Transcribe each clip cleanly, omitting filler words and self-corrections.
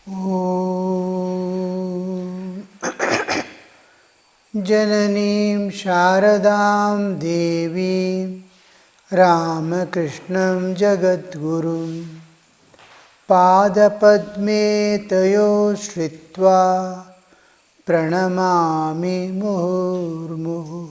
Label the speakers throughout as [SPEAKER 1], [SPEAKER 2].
[SPEAKER 1] Om Jananim Sharadam Devim Ramakrishnam Jagadgurum Padapadme Tayo Shritva Pranamami Muhurmuhu.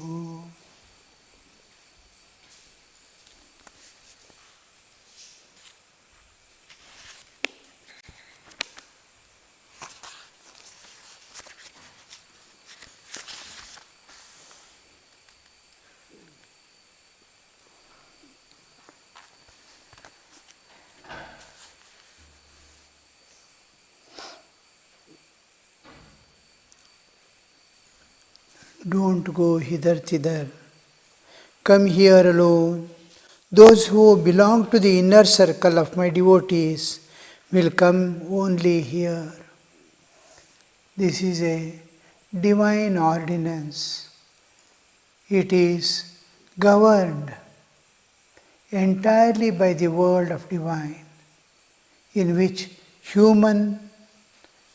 [SPEAKER 1] Don't go hither thither. Come here alone. Those who belong to the inner circle of my devotees will come only here. This is a divine ordinance. It is governed entirely by the world of divine, in which human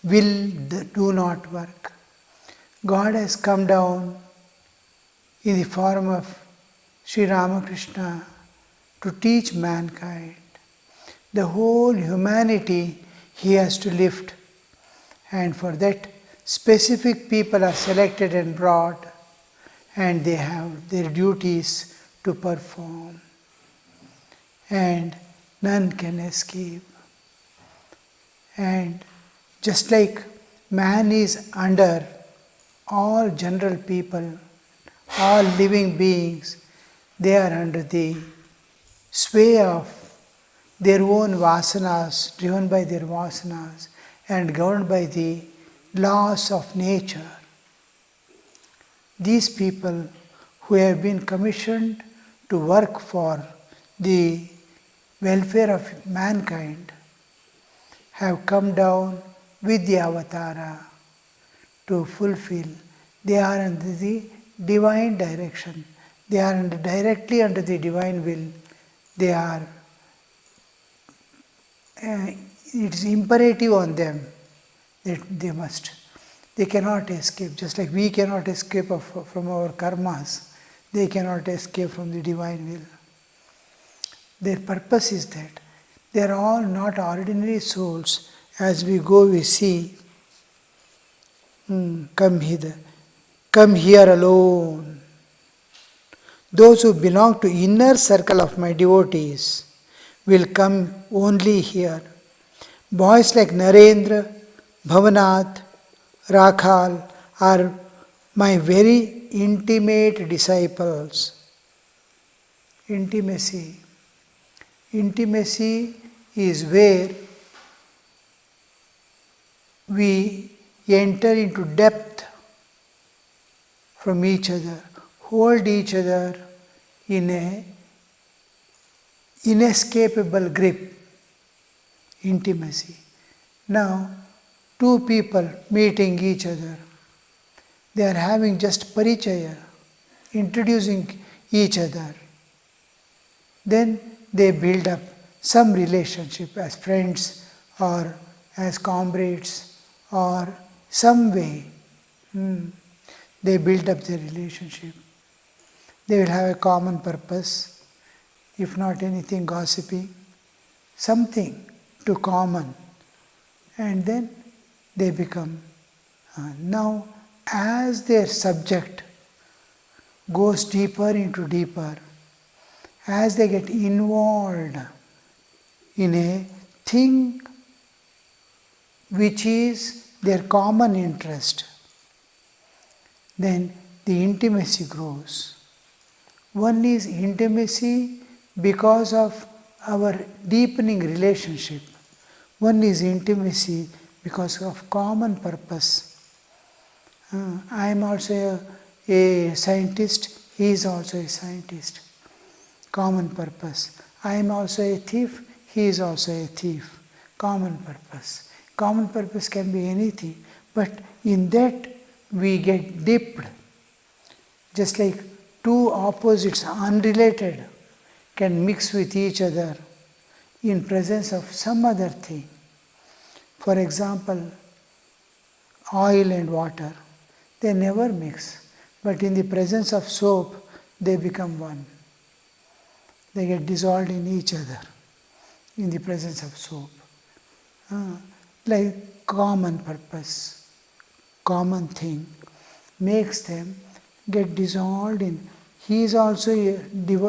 [SPEAKER 1] will do not work. God has come down in the form of Sri Ramakrishna to teach mankind. The whole humanity He has to lift, and for that specific people are selected and brought, and they have their duties to perform, and none can escape. And just like man is under all general people, all living beings, they are under the sway of their own vasanas, driven by their vasanas and governed by the laws of nature. These people who have been commissioned to work for the welfare of mankind have come down with the avatara to fulfill. They are under the divine direction. They are directly under the divine will. They are. It is imperative on them that they must. They cannot escape. Just like we cannot escape from our karmas, they cannot escape from the divine will. Their purpose is that they are all not ordinary souls. As we go, we see. Come hither. Come here alone. Those who belong to inner circle of my devotees will come only here. Boys like Narendra, Bhavanath, Rakhal are my very intimate disciples. Intimacy. Intimacy is where we enter into depth from each other, hold each other in a inescapable grip. Intimacy. Now, two people meeting each other, they are having just parichaya, introducing each other. Then they build up some relationship as friends or as comrades or some way. They build up their relationship. They will have a common purpose, if not anything gossipy, something to common, and then they become. Now, as their subject goes deeper into deeper, as they get involved in a thing which is their common interest, then the intimacy grows. One is intimacy because of our deepening relationship. One is intimacy because of common purpose. I am also a scientist, he is also a scientist. Common purpose. I am also a thief, he is also a thief. Common purpose. Common purpose can be anything, but in that we get dipped. Just like two opposites, unrelated, can mix with each other in presence of some other thing. For example, oil and water, they never mix, but in the presence of soap, they become one. They get dissolved in each other in the presence of soap. Like common purpose, common thing, makes them get dissolved in. He is also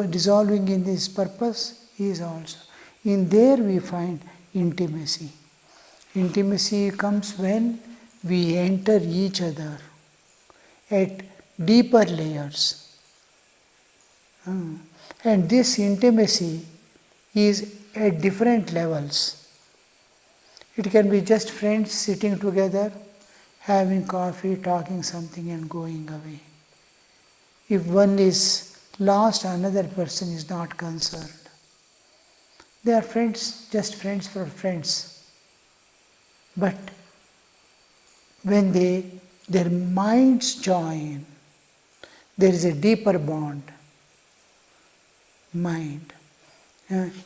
[SPEAKER 1] dissolving in this purpose, he is also. In there we find intimacy. Intimacy comes when we enter each other at deeper layers. And this intimacy is at different levels. It can be just friends sitting together, having coffee, talking something and going away. If one is lost, another person is not concerned. They are friends, just friends for friends. But when their minds join, there is a deeper bond. Mind.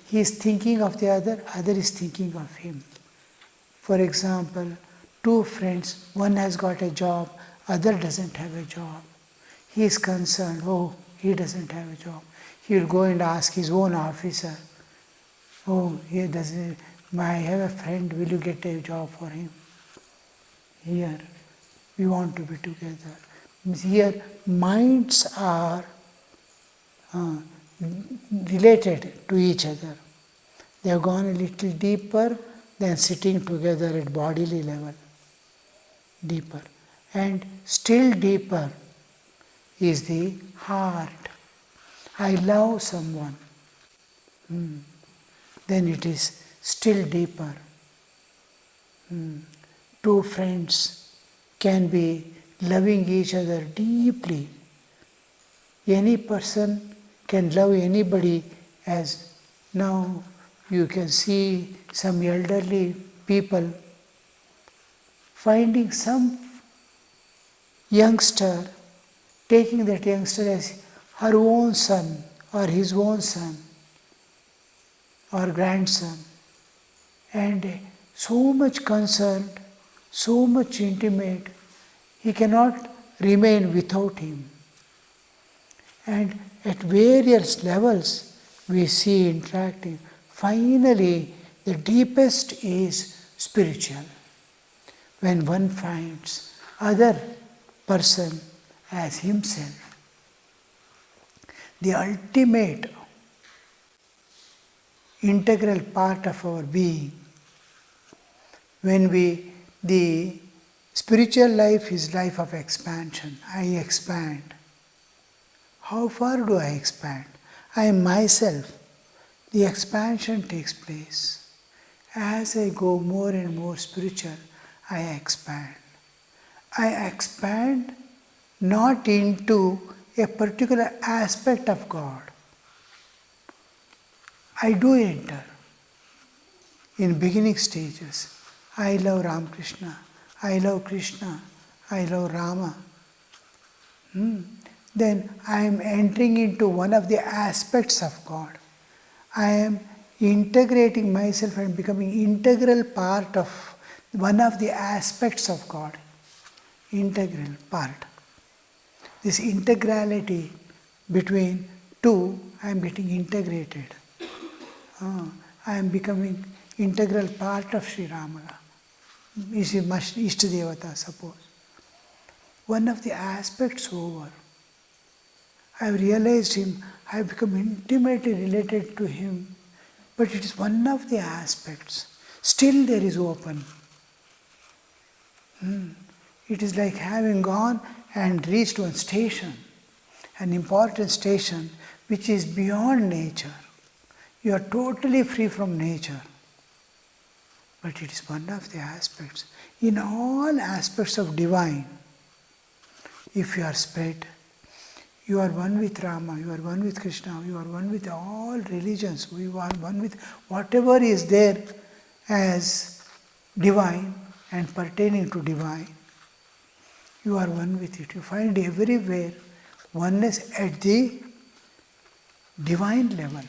[SPEAKER 1] He is thinking of the other is thinking of him. For example, two friends, one has got a job, other doesn't have a job. He is concerned, oh, he doesn't have a job. He will go and ask his own officer, oh, he doesn't, I have a friend, will you get a job for him? Here, we want to be together. Here, minds are related to each other. They have gone a little deeper than sitting together at bodily level. Deeper. And still deeper is the heart. I love someone. Then it is still deeper. Two friends can be loving each other deeply. Any person can love anybody, as now you can see some elderly people finding some youngster, taking that youngster as her own son or his own son or grandson, and so much concerned, so much intimate, he cannot remain without him. And at various levels we see interacting. Finally, the deepest is spiritual. When one finds other person as himself, the ultimate integral part of our being. When the spiritual life is life of expansion. I expand. How far do I expand? I am myself. The expansion takes place. As I go more and more spiritual, I expand. I expand not into a particular aspect of God. I do enter in beginning stages. I love Ramakrishna. I love Krishna. I love Rama. Then I am entering into one of the aspects of God. I am integrating myself and becoming integral part of one of the aspects of God. Integral part. This integrality between two, I am getting integrated. I am becoming integral part of Sri Rama. Ishtadevata, suppose. One of the aspects over. I have realized him, I have become intimately related to him, but it is one of the aspects. Still there is open. It is like having gone and reached one station, an important station which is beyond nature. You are totally free from nature. But it is one of the aspects. In all aspects of divine, if you are spread, you are one with Rama, you are one with Krishna, you are one with all religions, you are one with whatever is there as divine and pertaining to divine. You are one with it. You find everywhere oneness at the divine level.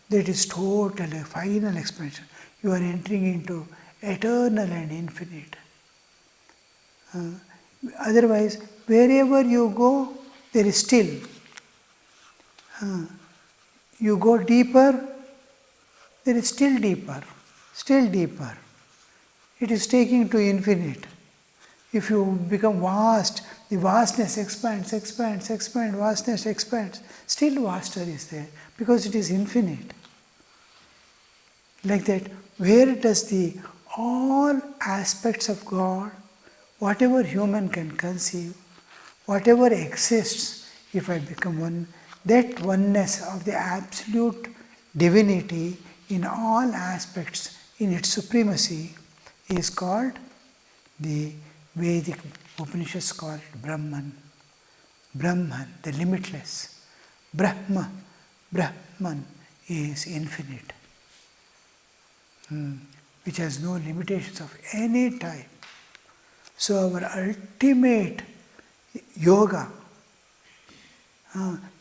[SPEAKER 1] That is total, a final expansion. you are entering into eternal and infinite. Otherwise, wherever you go, there is still. You go deeper, there is still deeper, still deeper. It is taking to infinite. If you become vast, the vastness expands, vastness expands. Still vaster is there because it is infinite. Like that, where does the all aspects of God, whatever human can conceive, whatever exists, if I become one, that oneness of the absolute divinity in all aspects, in its supremacy, is called, the Vedic Upanishads call it Brahman. Brahman, the limitless. Brahman is infinite, which has no limitations of any type. So our ultimate yoga,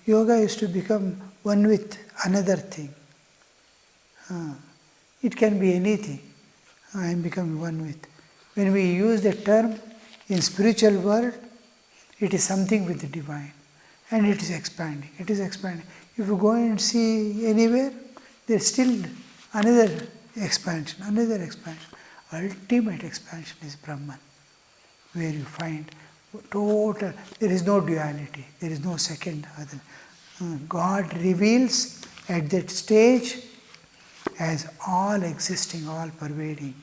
[SPEAKER 1] yoga is to become one with another thing. It can be anything. I am becoming one with. When we use the term in spiritual world, it is something with the divine, and it is expanding. It is expanding. If you go and see anywhere, there is still another expansion, another expansion. Ultimate expansion is Brahman, where you find total, there is no duality, there is no second other. God reveals at that stage as all existing, all pervading.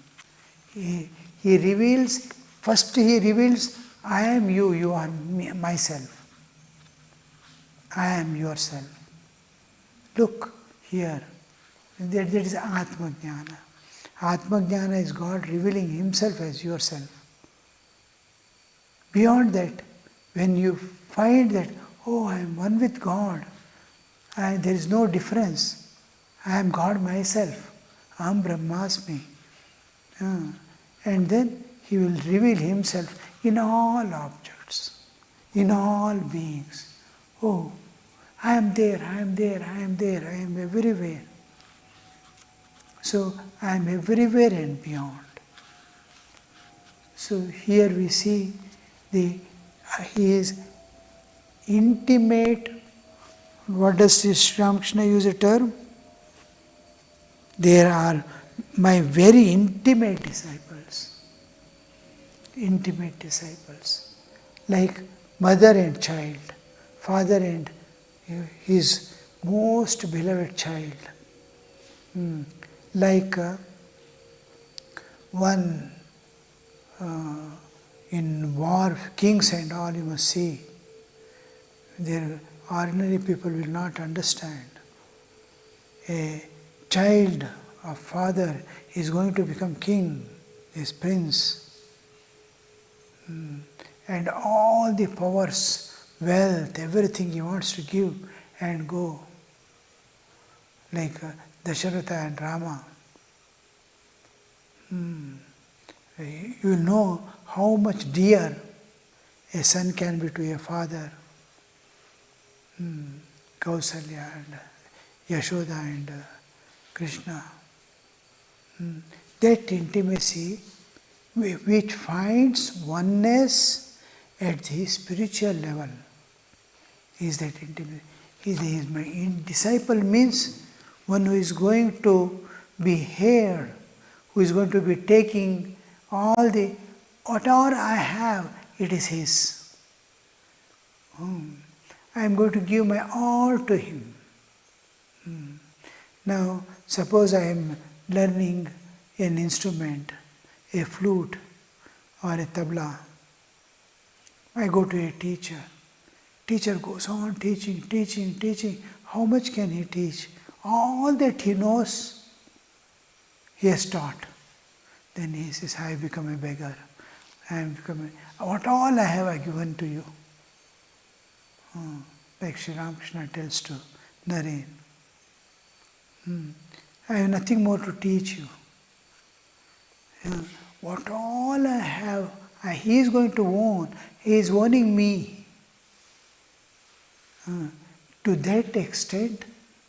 [SPEAKER 1] He reveals, first he reveals, I am you, you are me, myself. I am yourself. Look here, that is Atma Jnana. Atma Jnana is God revealing Himself as yourself. Beyond that, when you find that, oh, I am one with God, and there is no difference, I am God myself, Aham Brahmasmi. And then He will reveal Himself in all objects, in all beings. Oh, I am there, I am there, I am there, I am everywhere. So, I am everywhere and beyond. So, here we see He is intimate. What does Sri Ramakrishna use a term? There are my very intimate disciples. Intimate disciples. Like mother and child, father and his most beloved child. Like one in war, kings and all, you must see, their ordinary people will not understand. A child of father is going to become king, is prince, and all the powers, wealth, everything he wants to give and go. Like Dasharatha and Rama. You will know how much dear a son can be to a father. Kausalya and Yashoda and Krishna. That intimacy which finds oneness at the spiritual level is that intimacy. He is my disciple means one who is going to be here, who is going to be taking all the, whatever I have, it is his. I am going to give my all to him. Now, suppose I am learning an instrument, a flute or a tabla. I go to a teacher. Teacher goes on teaching. How much can he teach? All that he knows, he has taught. Then he says, I have become a beggar. What all I have I given to you. Like Sri Ramakrishna tells to Naren. I have nothing more to teach you. What all I have, he is going to own. He is owning me. To that extent,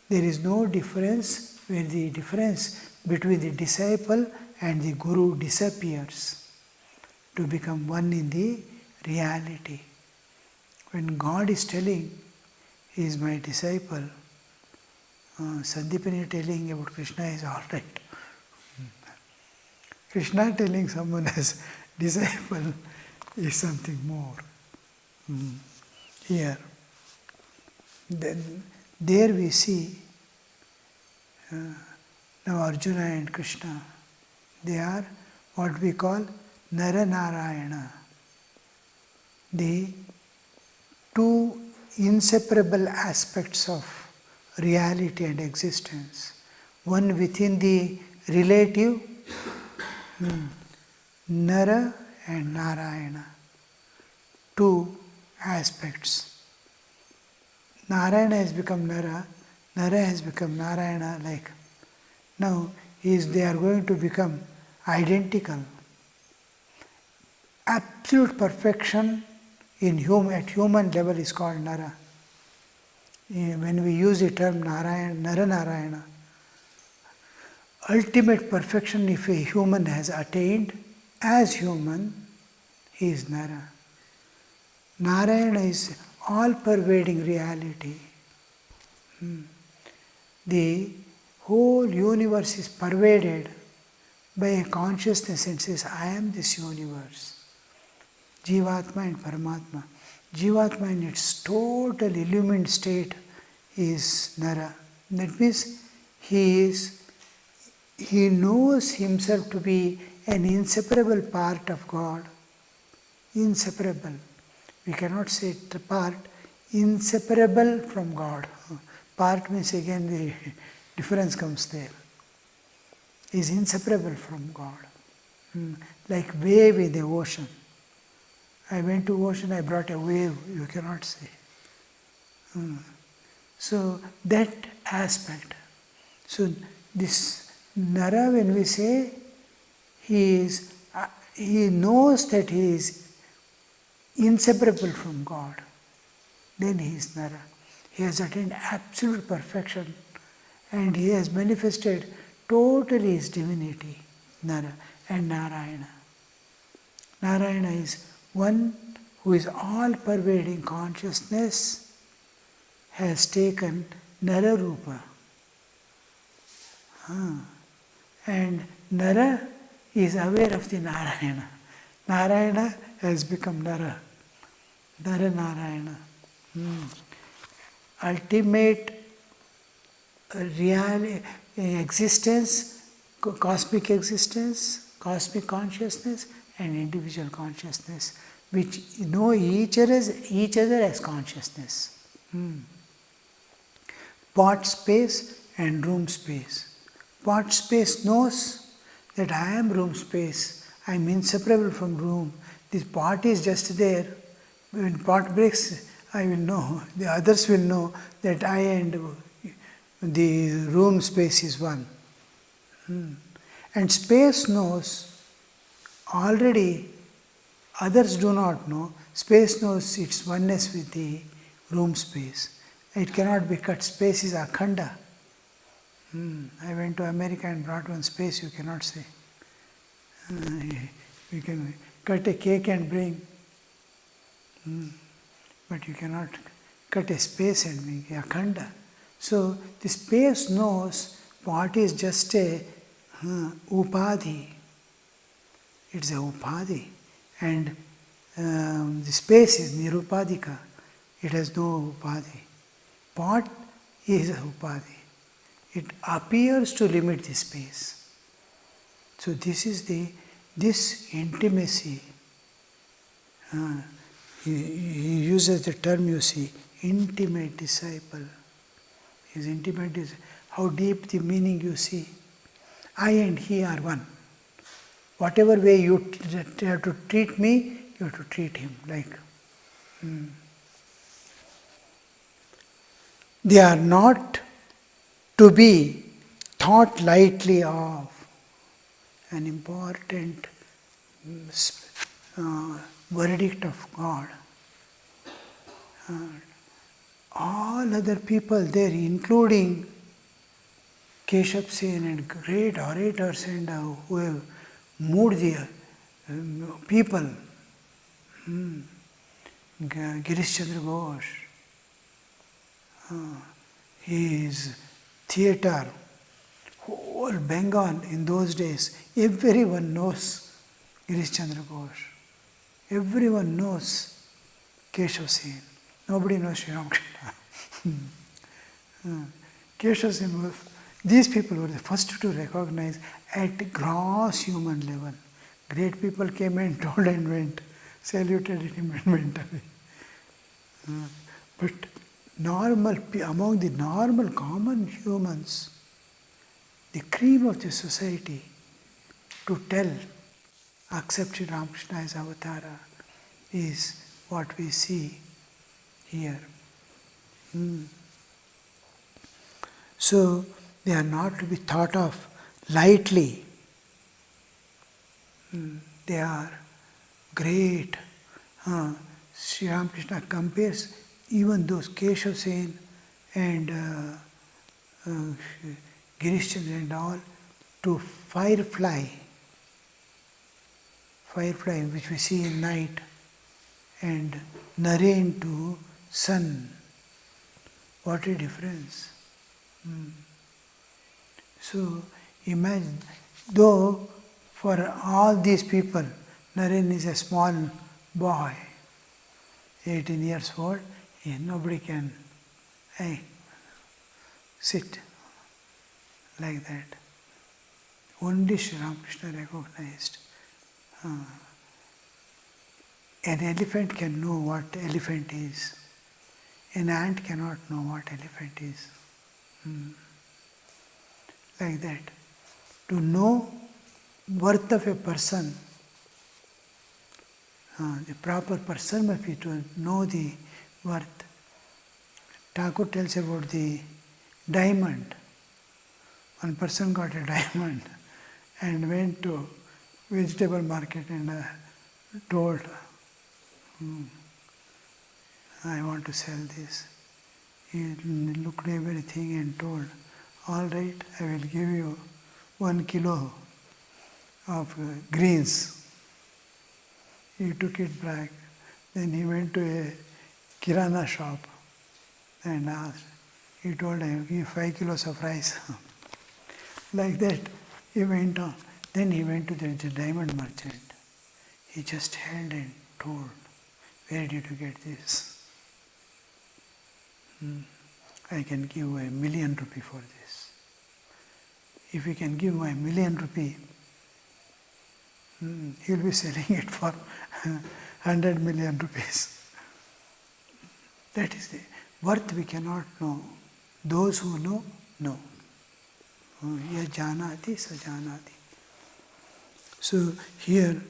[SPEAKER 1] there is no difference, where the difference between the disciple and the Guru disappears to become one in the reality. When God is telling, he is my disciple, Sandipani telling about Krishna is all right. Krishna telling someone as disciple is something more. Here, then there we see now Arjuna and Krishna, they are what we call Nara Narayana, the two inseparable aspects of reality and existence. One within the relative, Nara and Narayana, two aspects. Narayana has become Nara, Nara has become Narayana, like now they are going to become identical. Absolute perfection at human level is called Nara. When we use the term Narayana, Nara Narayana, ultimate perfection if a human has attained as human, he is Nara. Narayana is all-pervading reality. The whole universe is pervaded by a consciousness and says, I am this universe. Jivatma and Paramatma. Jivatma in its total illumined state is Nara. That means he knows himself to be an inseparable part of God. Inseparable. We cannot say the part, inseparable from God. Part means again the difference comes there. Is inseparable from God. Like wave in the ocean. I went to ocean, I brought a wave, you cannot say. So that aspect. So this Nara, when we say, he knows that he is inseparable from God, then he is Nara. He has attained absolute perfection and he has manifested totally his divinity, Nara and Narayana. Narayana is one who is all-pervading consciousness, has taken Nara Rupa. And Nara is aware of the Narayana. Narayana has become Nara. Nara Narayana. Ultimate real existence, cosmic consciousness and individual consciousness, which know each other as consciousness. Pot space and room space. Pot space knows that I am room space, I am inseparable from room. This pot is just there. When pot breaks, I will know, the others will know that I and the room space is one. And space knows, already others do not know, space knows its oneness with the room space. It cannot be cut, space is akhanda. I went to America and brought one space, you cannot say. You can cut a cake and bring, but you cannot cut a space and make akhanda. So the space knows what is just a upadhi. It's a upadhi. And the space is nirupadika. It has no upadhi. Pot is a upadhi. It appears to limit the space. So this is this intimacy. He uses the term, you see, intimate disciple. His intimate is how deep the meaning you see. I and he are one. Whatever way you have to treat me, you have to treat him like. They are not to be thought lightly of. An important verdict of God. All other people there, including Keshav Sen and great orators and who have moved the people. Girish Chandra Ghosh, his theatre, whole Bengal in those days, everyone knows Girish Chandra Ghosh. Everyone knows Keshav Sen. Nobody knows Sri Ramakrishna. Keshav Sen was, these people were the first to recognize at gross human level. Great people came and told and went, saluted him and went away. But normal, among the normal common humans, the cream of the society, to tell, accept Sri Ramakrishna as Avatara, is what we see here. So they are not to be thought of lightly. They are great. Sri Ramakrishna compares even those Keshav Sen and Girish Chandra and all to firefly which we see in night, and Naren to sun. What a difference. So imagine, though for all these people, Naren is a small boy, 18 years old, nobody can sit like that. Only Sri Ramakrishna recognized. An elephant can know what elephant is. An ant cannot know what elephant is. Like that. To know worth of a person, the proper person must be to know the worth. Thakur tells about the diamond. One person got a diamond and went to vegetable market and told, I want to sell this. He looked at everything and told, all right, I will give you 1 kilo of greens. He took it back. Then he went to a kirana shop and asked. He told him, give 5 kilos of rice. Like that, he went on. Then he went to the diamond merchant. He just held and told, where did you get this? I can give you 1,000,000 rupee for this. If he can give me 1,000,000 rupee, he will be selling it for 100 million rupees. That is the worth we cannot know. Those who know, know. Ya janati sa janati. So here,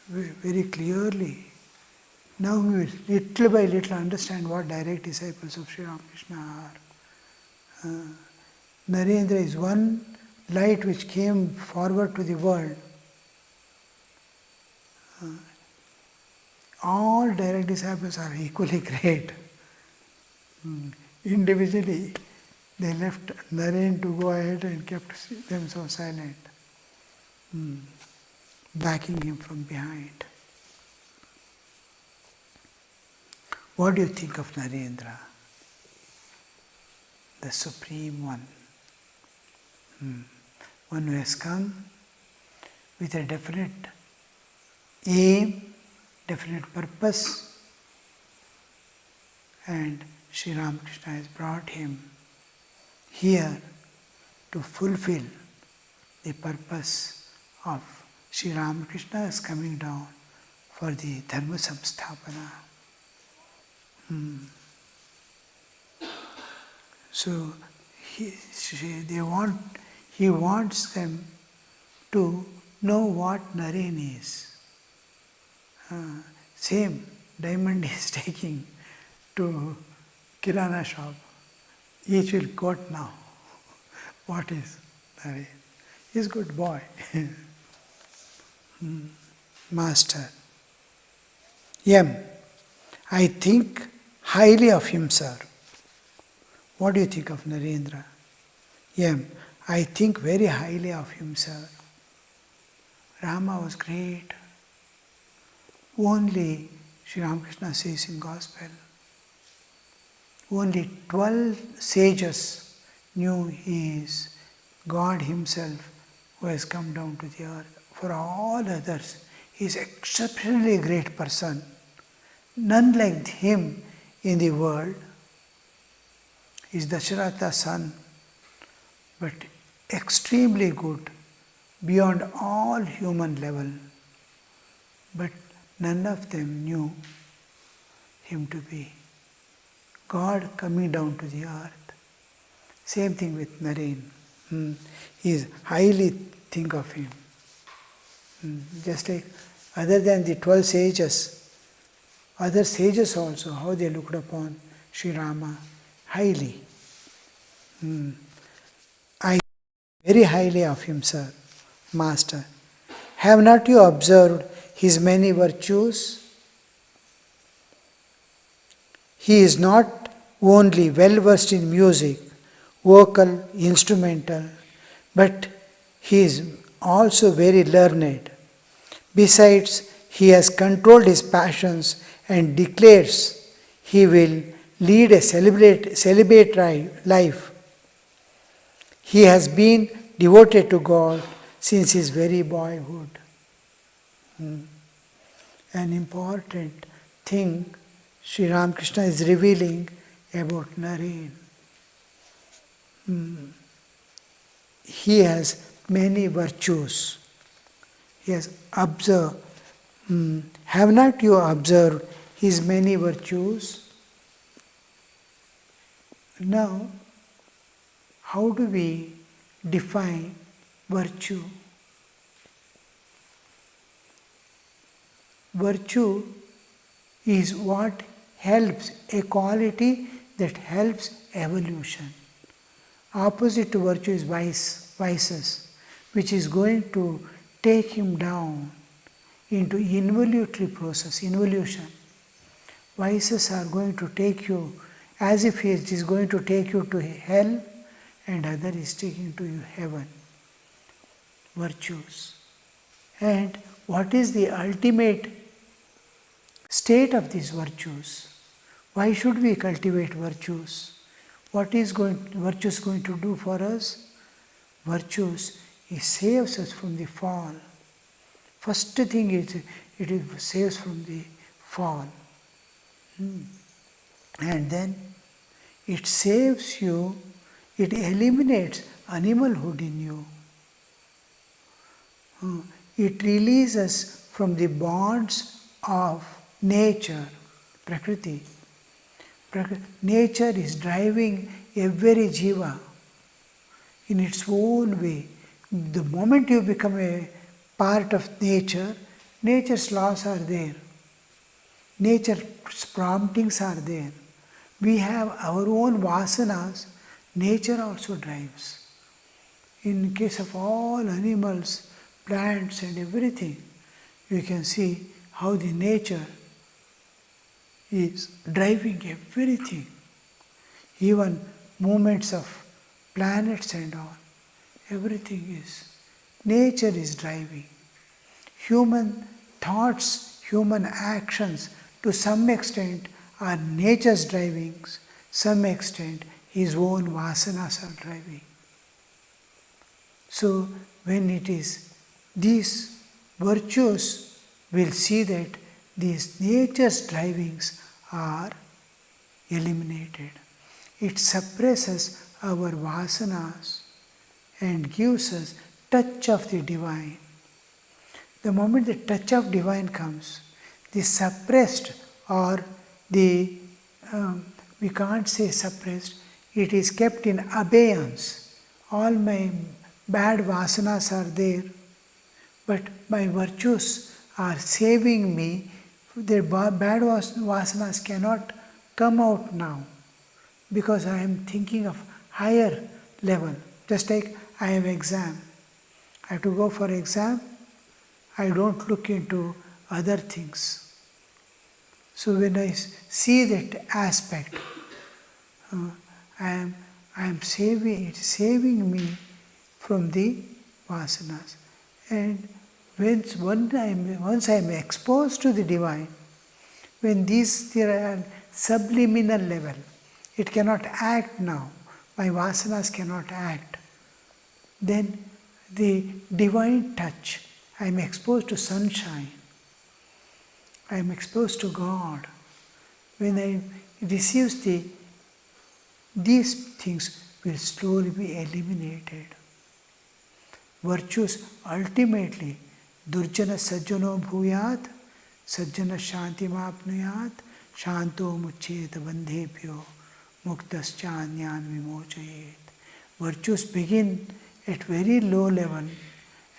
[SPEAKER 1] very clearly, now we will little by little understand what direct disciples of Sri Ramakrishna are. Narendra is one light which came forward to the world. All direct disciples are equally great. Individually, they left Naren to go ahead and kept themselves silent, backing him from behind. What do you think of Narendra, the Supreme One? One who has come with a definite aim, definite purpose, and Sri Ramakrishna has brought him here to fulfill the purpose of Sri Ramakrishna is coming down for the Dharma Samsthapana. So he wants them to know what Naren is. Same diamond is taking to Kirana shop. Each will quote now. What is Naren? He's a good boy. Master. Yam. I think highly of him, sir. What do you think of Narendra? Yam. I think very highly of him, sir. Rama was great. Only Sri Ramakrishna says in Gospel, only 12 sages knew he is God himself who has come down to the earth. For all others, he is exceptionally great person. None like him in the world. He is Dasharatha's son, but extremely good, beyond all human level. But none of them knew him to be God coming down to the earth. Same thing with Naren. He is highly think of him. Just like other than the 12 sages, other sages also, how they looked upon Sri Rama highly. I very highly of him, sir, Master. Have not you observed his many virtues? He is not only well versed in music, vocal, instrumental, but he is also very learned. Besides, he has controlled his passions and declares he will lead a celibate life. He has been devoted to God since his very boyhood. An important thing Sri Ramakrishna is revealing about Naren. He has many virtues. He has observed. Have not you observed his many virtues? Now, how do we define virtue? Virtue is what helps, a quality that helps evolution. Opposite to virtue is vices, which is going to take him down into involutory process, involution. Vices are going to take you as if it is going to take you to hell and other is taking to you heaven. Virtues. And what is the ultimate state of these virtues? Why should we cultivate virtues? What is virtues going to do for us? Virtues, it saves us from the fall. First thing is, it saves from the fall. And then it saves you, it eliminates animalhood in you. It releases from the bonds of nature, Prakriti. Nature is driving every jiva in its own way. The moment you become a part of nature, nature's laws are there. Nature's promptings are there. We have our own vasanas, nature also drives. In case of all animals, plants and everything, you can see how the nature is driving everything. Even movements of planets and all, everything is. Nature is driving. Human thoughts, human actions, to some extent are nature's drivings, some extent his own vasanas are driving. So when it is these virtues, we'll see that these nature's drivings are eliminated. It suppresses our vasanas and gives us touch of the divine. The moment the touch of divine comes, the suppressed or the, we can't say suppressed, it is kept in abeyance. All my bad vasanas are there, but my virtues are saving me. The bad vasanas cannot come out now because I am thinking of higher level. Just like I have exam. I have to go for exam. I don't look into other things. So when I see that aspect, I am saving, it's saving me from the vasanas. And once I am exposed to the divine, when there are subliminal level, it cannot act now, my vasanas cannot act, then the divine touch, I am exposed to sunshine, I am exposed to God. When I receive these things will slowly be eliminated. Virtues ultimately, durjana sajjano bhuyat, sajjana shantimapnuyat, shanto muchet bandhebhyo, muktaschanyan vimochayet. Virtues begin at very low level,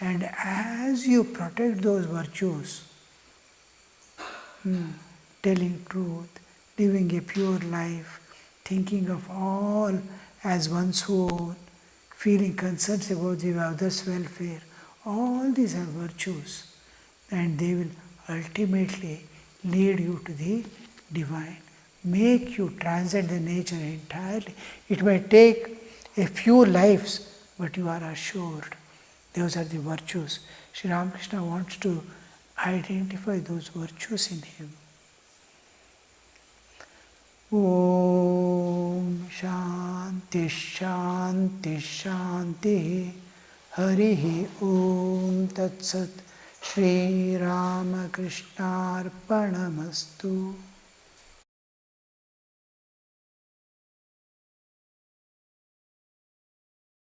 [SPEAKER 1] and as you protect those virtues, telling truth, living a pure life, thinking of all as one's own, feeling concerns about the others' welfare, all these are virtues, and they will ultimately lead you to the divine, make you transcend the nature entirely. It may take a few lives, but you are assured. Those are the virtues. Sri Ramakrishna wants to identify those virtues in him. Om Shanti Shanti Shanti Harihi Om Tat Sat Shri Ramakrishna Arpanamastu.